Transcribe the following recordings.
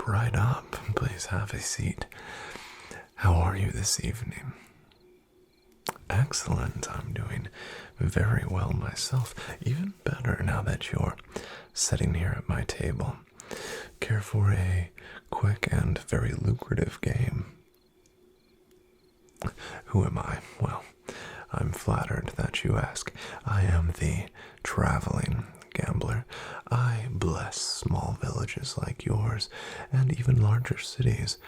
step right up. Please have a seat. How are you this evening? Excellent. I'm doing very well myself. Even better now that you're sitting here at my table. Care for a quick and very lucrative game? Who am I? Well, I'm flattered that you ask. I am the traveling gambler. I bless small villages like yours and even larger cities,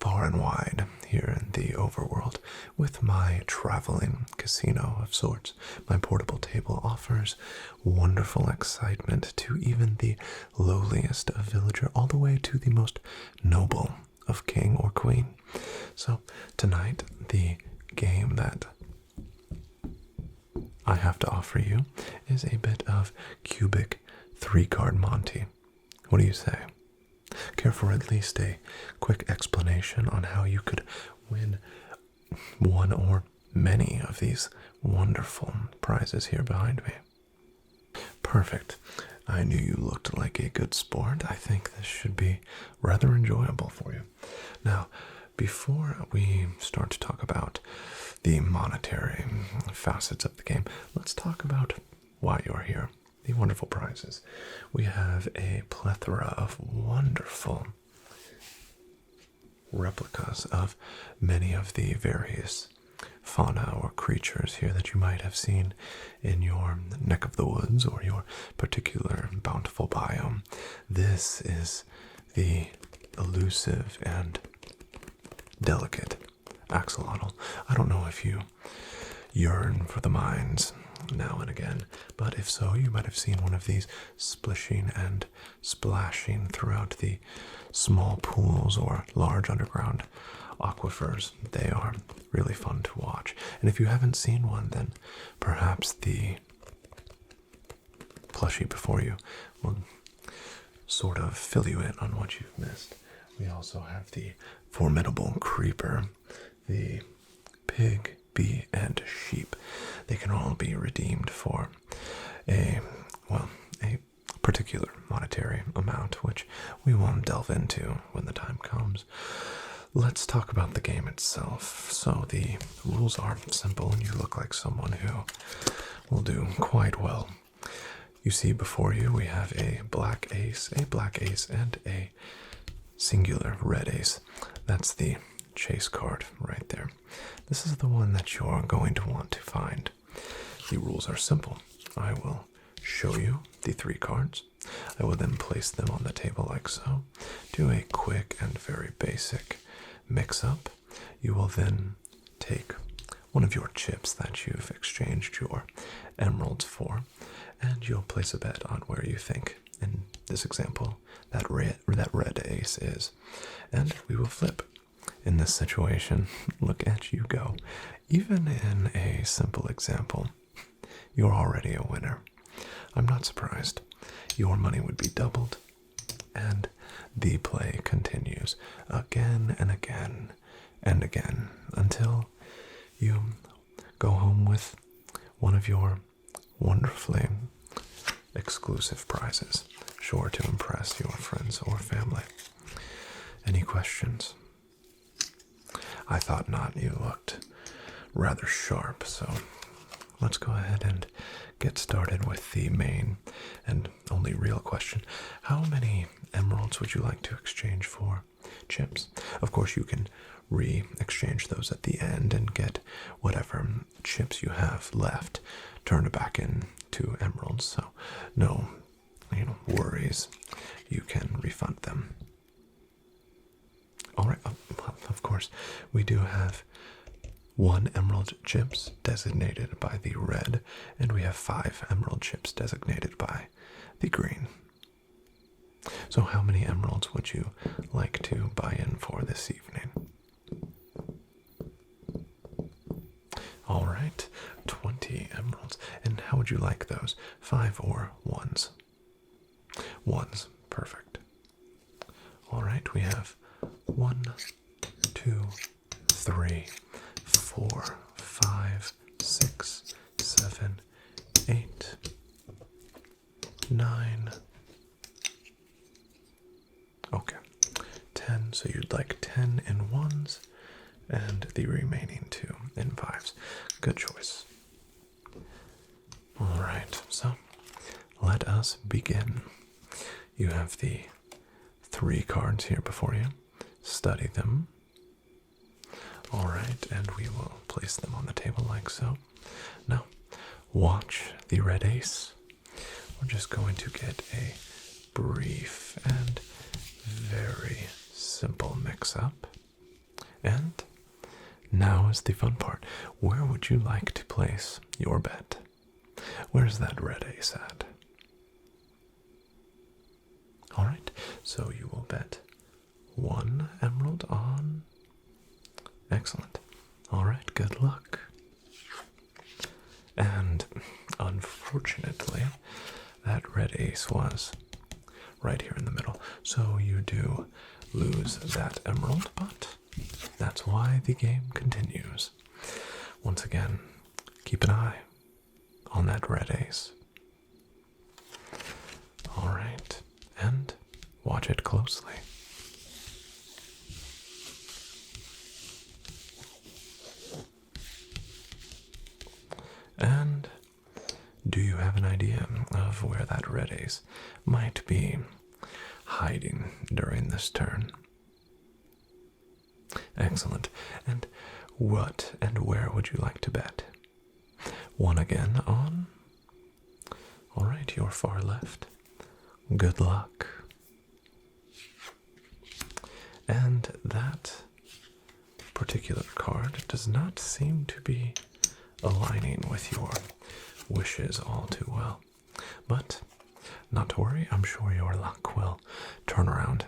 far and wide here in the overworld, with my traveling casino of sorts. My portable table offers wonderful excitement to even the lowliest of villager, all the way to the most noble of king or queen. So tonight, the game that I have to offer you is a bit of cubic 3-card Monty. What do you say? Care for at least a quick explanation on how you could win one or many of these wonderful prizes here behind me? Perfect. I knew you looked like a good sport. I think this should be rather enjoyable for you. Now, before we start to talk about the monetary facets of the game, let's talk about why you're here. The wonderful prizes. We have a plethora of wonderful replicas of many of the various fauna or creatures here that you might have seen in your neck of the woods or your particular bountiful biome. This is the elusive and delicate axolotl. I don't know if you yearn for the mines now and again, but if so, you might have seen one of these splishing and splashing throughout the small pools or large underground aquifers. They are really fun to watch. And if you haven't seen one, then perhaps the plushie before you will sort of fill you in on what you've missed. We also have the formidable creeper, the pig, bee, and sheep. They can all be redeemed for a particular monetary amount, which we won't delve into when the time comes. Let's talk about the game itself. So the rules are simple, and you look like someone who will do quite well. You see before you we have a black ace, and a singular red ace. That's the chase card right there. This is the one that you're going to want to find. The rules are simple. I will show you the 3 cards. I will then place them on the table like so. Do a quick and very basic mix-up. You will then take one of your chips that you've exchanged your emeralds for, and you'll place a bet on where you think, in this example, that red ace is. And we will flip. In this situation, look at you go. Even in a simple example, you're already a winner. I'm not surprised. Your money would be doubled, and the play continues again and again and again until you go home with one of your wonderfully exclusive prizes, sure to impress your friends or family. Any questions? I thought not. You looked rather sharp, so let's go ahead and get started with the main and only real question. How many emeralds would you like to exchange for chips? Of course, you can re-exchange those at the end and get whatever chips you have left turned back into emeralds, so no worries. You can refund them. All right, of course, we do have 1 emerald chips designated by the red, and we have 5 emerald chips designated by the green. So how many emeralds would you like to buy in for this evening? All right, 20 emeralds. And how would you like those? 5 or 1s? 1s, perfect. All right, we have 1, 2, 3, 4, 5, 6, 7, 8, 9. Okay. you'd like 10 in ones and the remaining 2 in fives. Good choice. Alright, so let us begin. You have the 3 cards here before you. Study them. Alright, and we will place them on the table like so. Now, watch the red ace. We're just going to get a brief and very simple mix-up. And now is the fun part. Where would you like to place your bet? Where's that red ace at? Alright, so you will bet 1 emerald on. Excellent. Alright, good luck. And unfortunately, that red ace was right here in the middle. So you do lose that emerald, but that's why the game continues. Once again, keep an eye on that red ace. Alright, and watch it closely. And do you have an idea of where that red ace might be hiding during this turn? Excellent. And what and where would you like to bet? 1 again on? Alright, your far left. Good luck. And that particular card does not seem to be aligning with your wishes all too well. But not to worry, I'm sure your luck will turn around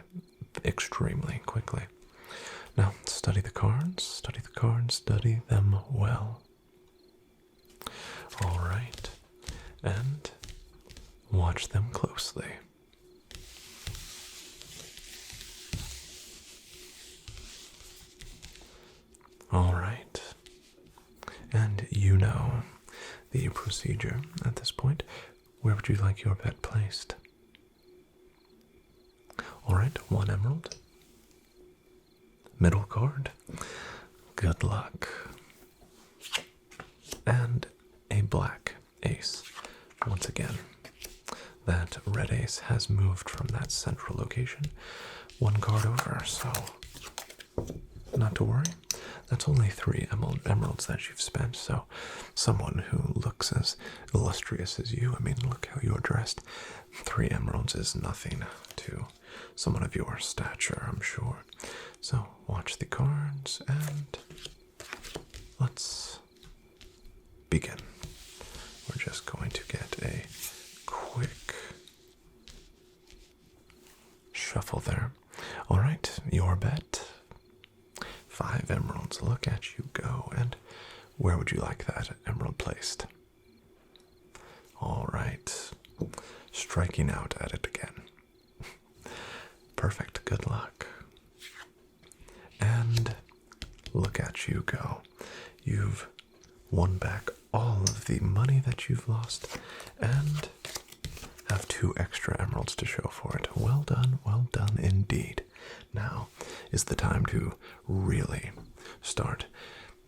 extremely quickly. Now, study the cards, study them well. Alright, and watch them closely. Alright, and you know the procedure at this point. Where would you like your bet placed? Alright, 1 emerald. Middle card. Good luck. And a black ace. Once again, that red ace has moved from that central location 1 card over, so not to worry. That's only 3 emeralds that you've spent, so someone who looks as illustrious as you, I mean, look how you're dressed. 3 emeralds is nothing to someone of your stature, I'm sure. So watch the cards and let's begin. We're just going to get a quick shuffle there. Alright, your bet. 5 emeralds. Look at you go. And where would you like that emerald placed? Alright. Striking out at it again. Perfect. Good luck. And look at you go. You've won back all of the money that you've lost and have 2 extra emeralds to show for it. Well done indeed. Now is the time to really start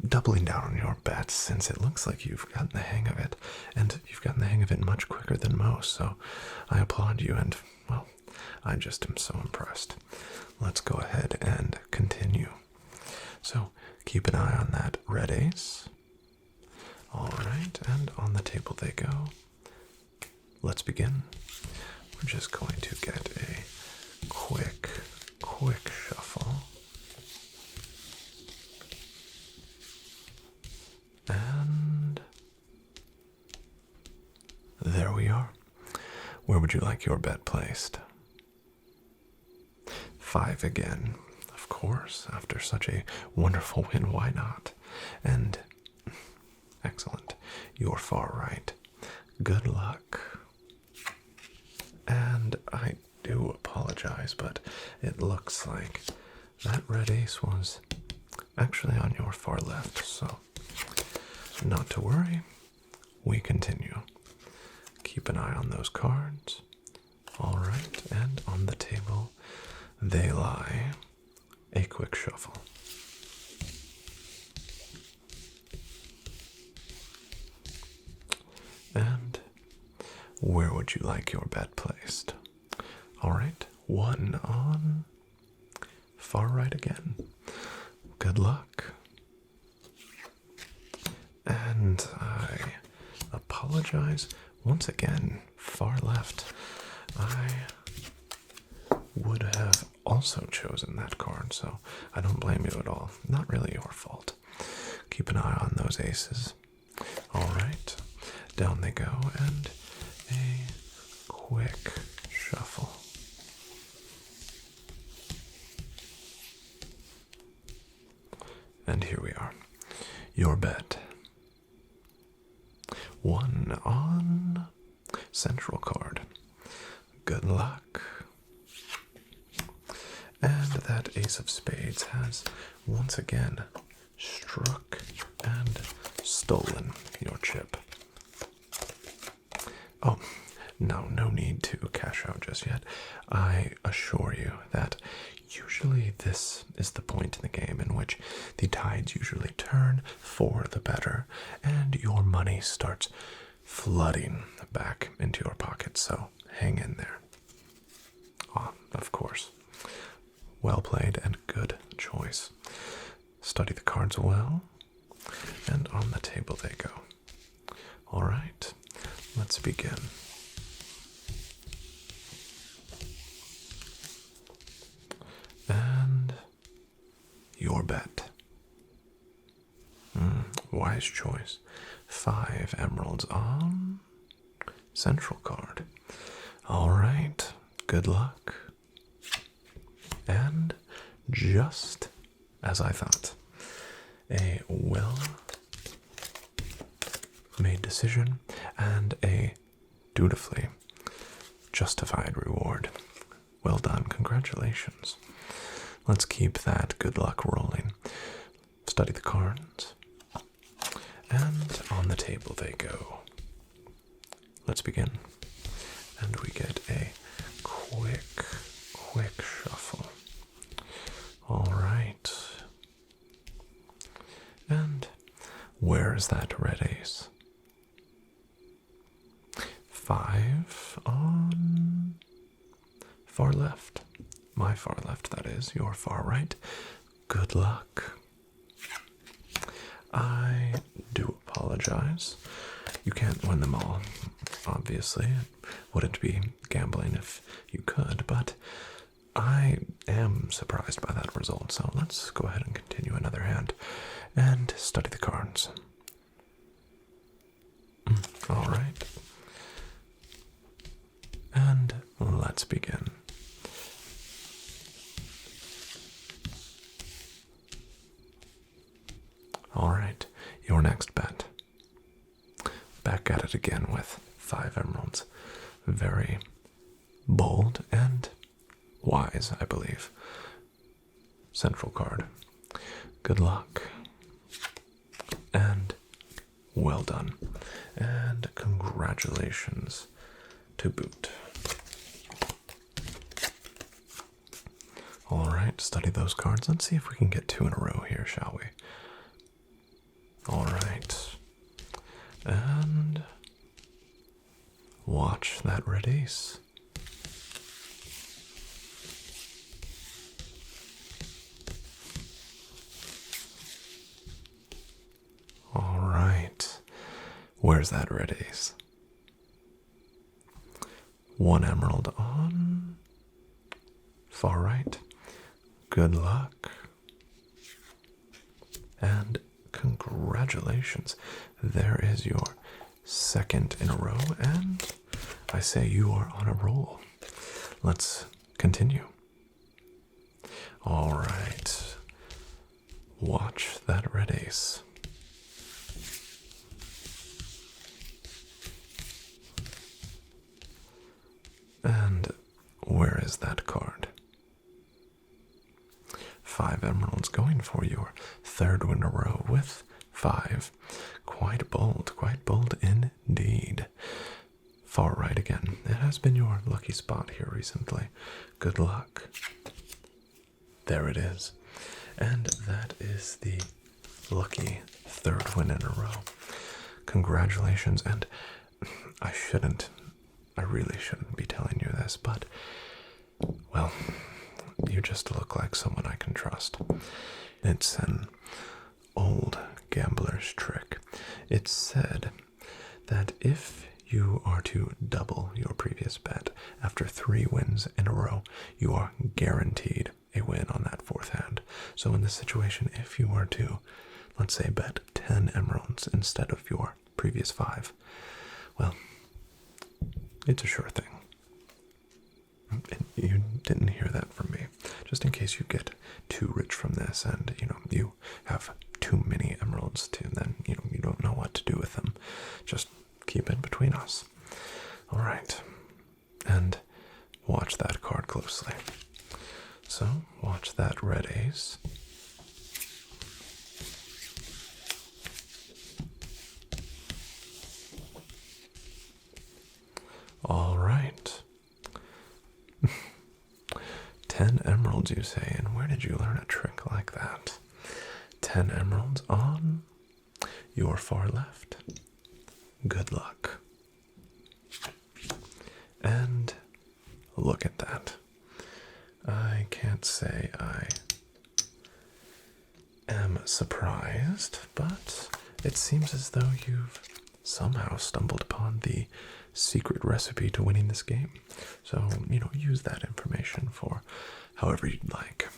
doubling down on your bets, since it looks like you've gotten the hang of it, and you've gotten the hang of it much quicker than most, so I applaud you, and, well, I just am so impressed. Let's go ahead and continue. So keep an eye on that red ace. Alright, and on the table they go. Let's begin. We're just going to get a quick shuffle. And there we are. Where would you like your bet placed? 5 again. Of course, after such a wonderful win, why not? And excellent. You're far right. Good luck. And I do apologize, but it looks like that red ace was actually on your far left, so not to worry. We continue. Keep an eye on those cards. All right, and on the table they lie. a quick shuffle. And where would you like your bet placed? All right, 1 on far right again. Good luck. And I apologize once again, far left. I would have also chosen that card, so I don't blame you at all. Not really your fault. Keep an eye on those aces. All right, down they go, and a quick shuffle. And here we are. Your bet. 1 on central card. Good luck. And that ace of spades has once again struck and stolen your chip. Oh, no need to cash out just yet. I assure you that usually this is the point in the game in which the tides usually turn for the better and your money starts flooding back into your pocket, so hang in there. Ah, of course. Well played and good choice. Study the cards well, and on the table they go. All right, let's begin. And your bet. Wise choice. 5 emeralds on central card. All right, good luck. And just as I thought, a well-made decision and a dutifully justified reward. Well done, congratulations. Let's keep that good luck rolling. Study the cards. And on the table they go. Let's begin. And we get a quick shuffle. All right. And where is that red ace? 5 on far left. My far left, that is. Your far right. Good luck. I do apologize. You can't win them all, obviously. It wouldn't be gambling if you could, but I am surprised by that result, so let's go ahead and continue another hand and study the cards. All right. And let's begin. All right, your next bet. Back at it again with 5 emeralds. Very bold and wise, I believe. Central card. Good luck. And well done. And congratulations to boot. All right, study those cards. Let's see if we can get 2 in a row here, shall we? All right. And watch that red ace. All right. Where's that red ace? 1 emerald on far right. Good luck. And congratulations. There is your 2nd in a row, and I say you are on a roll. Let's continue. All right. Watch that red ace. And where is that card? 5 emeralds going for your 3rd win in a row with 5. Quite bold indeed. Far right again. It has been your lucky spot here recently. Good luck. There it is. And that is the lucky third win in a row. Congratulations, and I really shouldn't be telling you this, but, well, you just look like someone I can trust. It's an old gambler's trick. It's said that if you are to double your previous bet after 3 wins in a row, you are guaranteed a win on that 4th hand. So in this situation, if you were to, let's say, bet 10 emeralds instead of your previous 5, well, it's a sure thing. And you didn't hear that from me. Just in case you get too rich from this and, you have too many emeralds to, then, you don't know what to do with them. Just keep it between us. All right. And watch that card closely. So, watch that red ace. All right. 10 emeralds, you say, and where did you learn a trick like that? 10 emeralds on your far left. Good luck. And look at that. I can't say I am surprised, but it seems as though you've somehow stumbled upon the secret recipe to winning this game. So, use that information for however you'd like.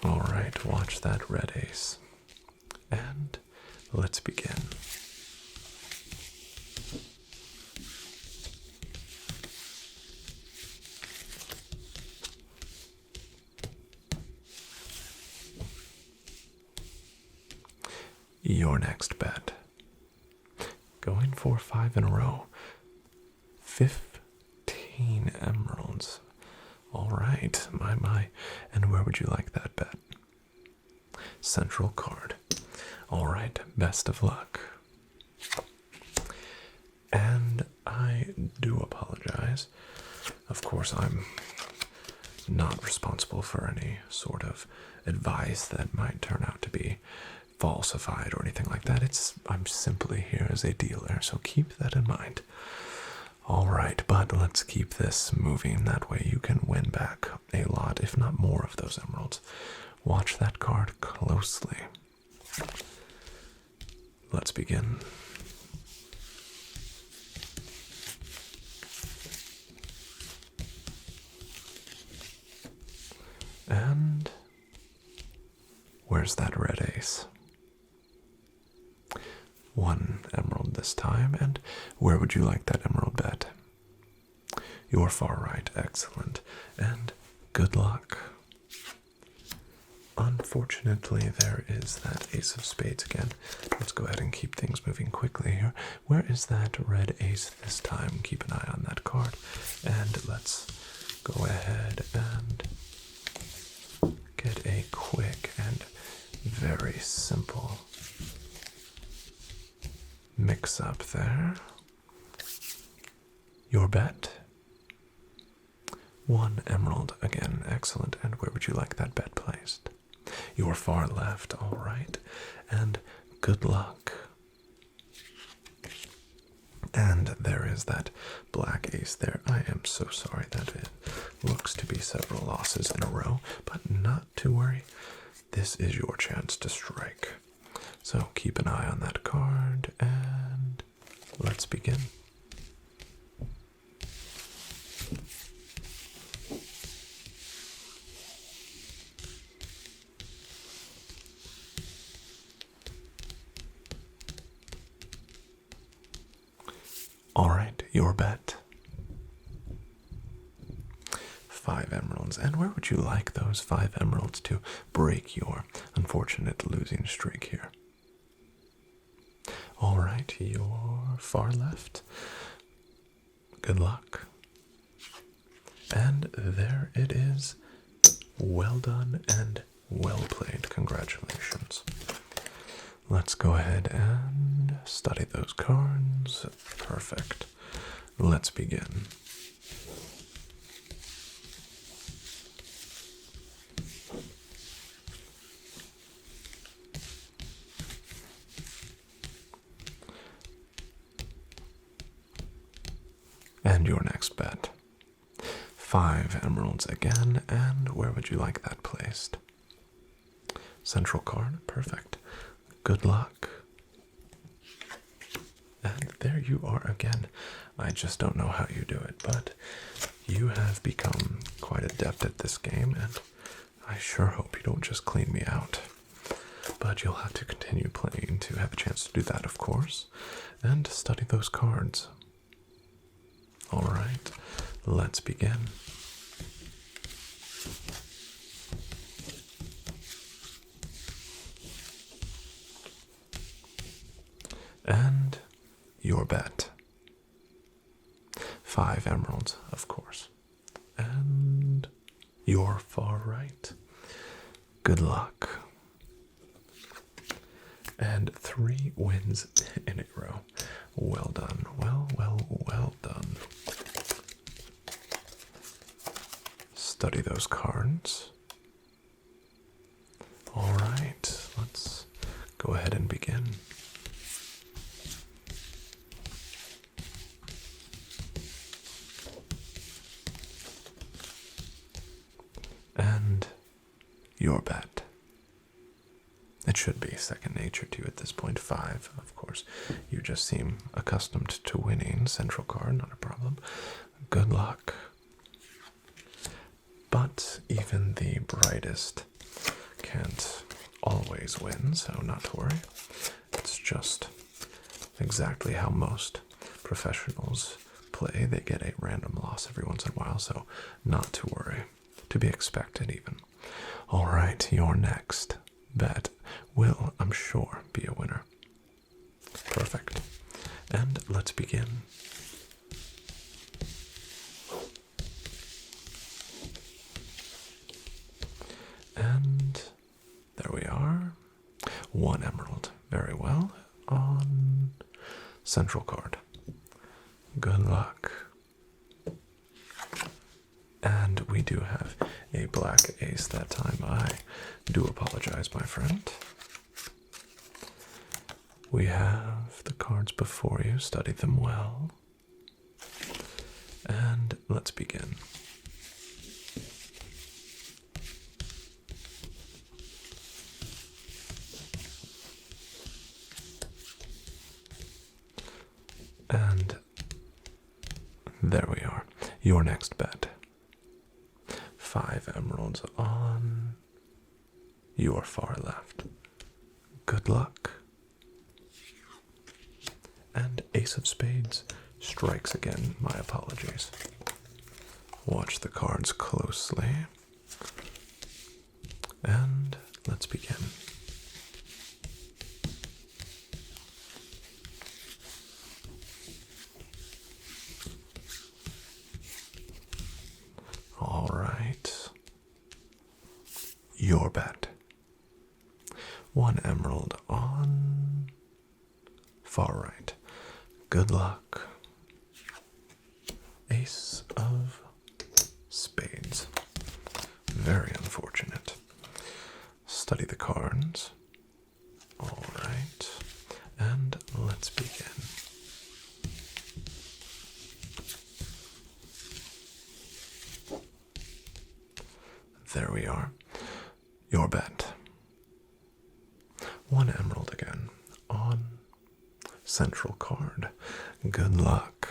Alright, watch that red ace. And let's begin. Your next bet. Going for 5 in a row. 15 emeralds. All right, my. And where would you like that bet? Central card. All right, best of luck. And I do apologize. Of course, I'm not responsible for any sort of advice that might turn out to be falsified or anything like that. I'm simply here as a dealer, so keep that in mind. All right, but let's keep this moving. That way you can win back a lot, if not more, of those emeralds. Watch that card closely. Let's begin. And where's that red ace? 1 emerald this time, and where would you like that emerald bet? You're far right, excellent, and good luck. Unfortunately, there is that ace of spades again. Let's go ahead and keep things moving quickly here. Where is that red ace this time? Keep an eye on that card, and let's go ahead and get a quick and very simple mix up there. Your bet? 1 emerald again, excellent. And where would you like that bet placed? Your far left, all right. And good luck. And there is that black ace there. I am so sorry that it looks to be several losses in a row, but not to worry. This is your chance to strike. So keep an eye on that card, and let's begin. All right, your bet. 5 emeralds. And where would you like those 5 emeralds to break your unfortunate losing streak here? All right, your far left. Good luck. And there it is. Well done and well played. Congratulations. Let's go ahead and study those cards. Perfect. Let's begin. And your next bet. 5 emeralds again, and where would you like that placed? Central card, perfect. Good luck. And there you are again. I just don't know how you do it, but you have become quite adept at this game, and I sure hope you don't just clean me out. But you'll have to continue playing to have a chance to do that, of course, and study those cards. Alright, let's begin. And your bet. 5 emeralds, of course. And you're far right. Good luck. And 3 wins in a row. Well done. Well done. Study those cards. All right, let's go ahead and begin. And your bet. It should be second nature to you at this point. 5, of course. You just seem accustomed to winning. Central card, not a problem. Good luck. But even the brightest can't always win, so not to worry. It's just exactly how most professionals play. They get a random loss every once in a while, so not to worry. To be expected, even. All right, your next bet will, I'm sure, be a winner. Perfect. And let's begin. And there we are. 1 emerald. Very well. On central card. Good luck. And we do have a black ace that time. I do apologize, my friend. We have the cards before you. Study them well. And let's begin. And there we are. Your next bet. 5 emeralds on your far left. Good luck. And ace of spades strikes again. My apologies. Watch the cards closely. And let's begin. All right. Your bet. 1 emerald on far right. Good luck. Ace of spades. Very unfortunate. Study the cards. All right. And let's begin. There we are. Your bet. 1 emerald again on central card. Good luck.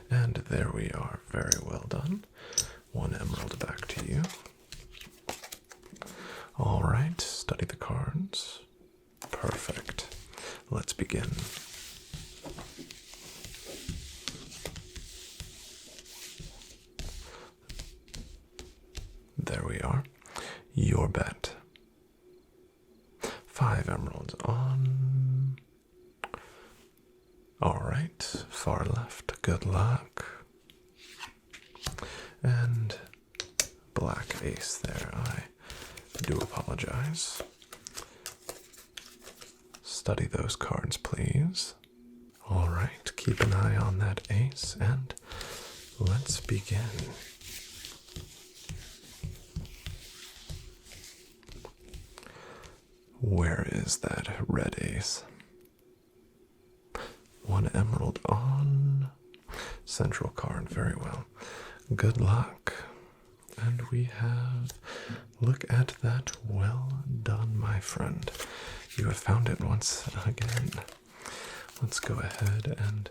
And there we are. Very well done. 1 emerald back to you. All right. Study the cards. Perfect. Let's begin. There we are. Your bet. 5 emeralds on. All right. Far left. Good luck. And black ace there. I do apologize. Study those cards, please. All right. Keep an eye on that ace, and let's begin. Where is that red ace? 1 emerald on. central card. Very well. Good luck. And we have, look at that. Well done, my friend. You have found it once again. Let's go ahead and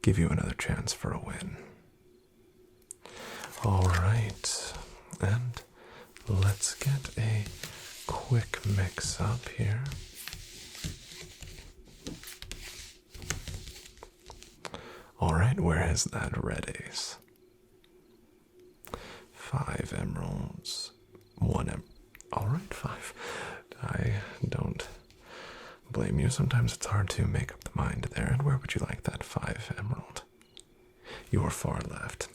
give you another chance for a win. All right. And let's get a quick mix up here. All right, where is that red ace? 5 emeralds, 1 all right, 5. I don't blame you. Sometimes it's hard to make up the mind there. And where would you like that 5 emerald? Your far left.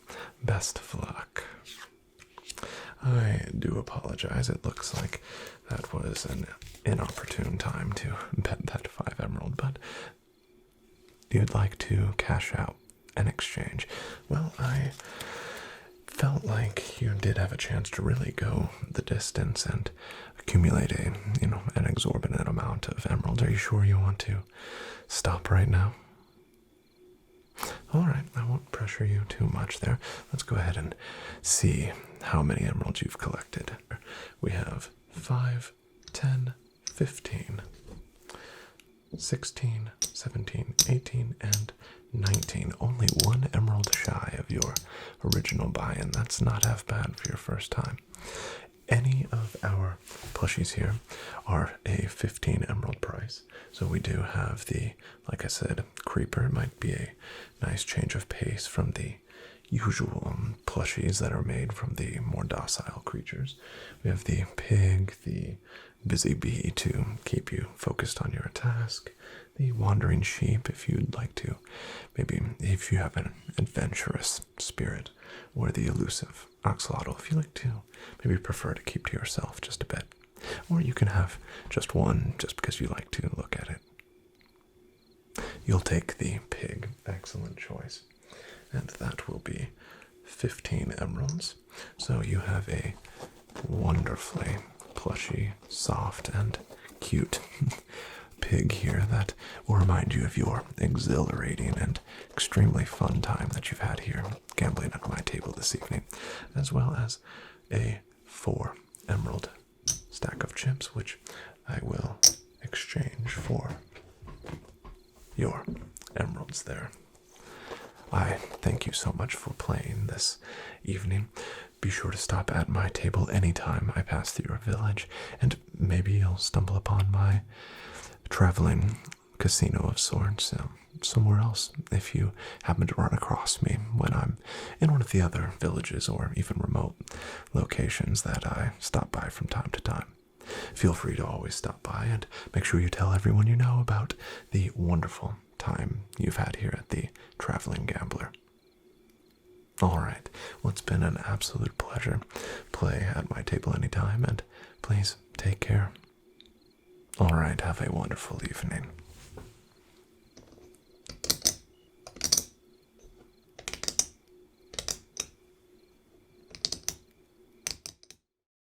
Best of luck. I do apologize. It looks like that was an inopportune time to bet that 5 emerald, but you'd like to cash out and exchange. Well, I felt like you did have a chance to really go the distance and accumulate an exorbitant amount of emeralds. Are you sure you want to stop right now? All right, I won't pressure you too much there. Let's go ahead and see how many emeralds you've collected. We have 5, 10, 15, 16, 17, 18, and 19. Only 1 emerald shy of your original buy-in. That's not half bad for your first time. Any of our plushies here are a 15 emerald price. So we do have the, like I said, creeper. It might be a nice change of pace from the usual plushies that are made from the more docile creatures. We have the pig, the busy bee to keep you focused on your task, the wandering sheep if you'd like to, maybe if you have an adventurous spirit, or the elusive axolotl if you like to maybe prefer to keep to yourself just a bit. Or you can have just one just because you like to look at it. You'll take the pig. Excellent choice. And that will be 15 emeralds. So you have a wonderfully plushy, soft, and cute pig here that will remind you of your exhilarating and extremely fun time that you've had here gambling at my table this evening, as well as a 4 emerald stack of chips, which I will exchange for your emeralds there. I thank you so much for playing this evening. Be sure to stop at my table anytime I pass through your village, and maybe you'll stumble upon my traveling casino of sorts somewhere else if you happen to run across me when I'm in one of the other villages or even remote locations that I stop by from time to time. Feel free to always stop by and make sure you tell everyone you know about the wonderful time you've had here at the Traveling Gambler. All right, well, it's been an absolute pleasure. Play at my table anytime, and please take care. All right, have a wonderful evening.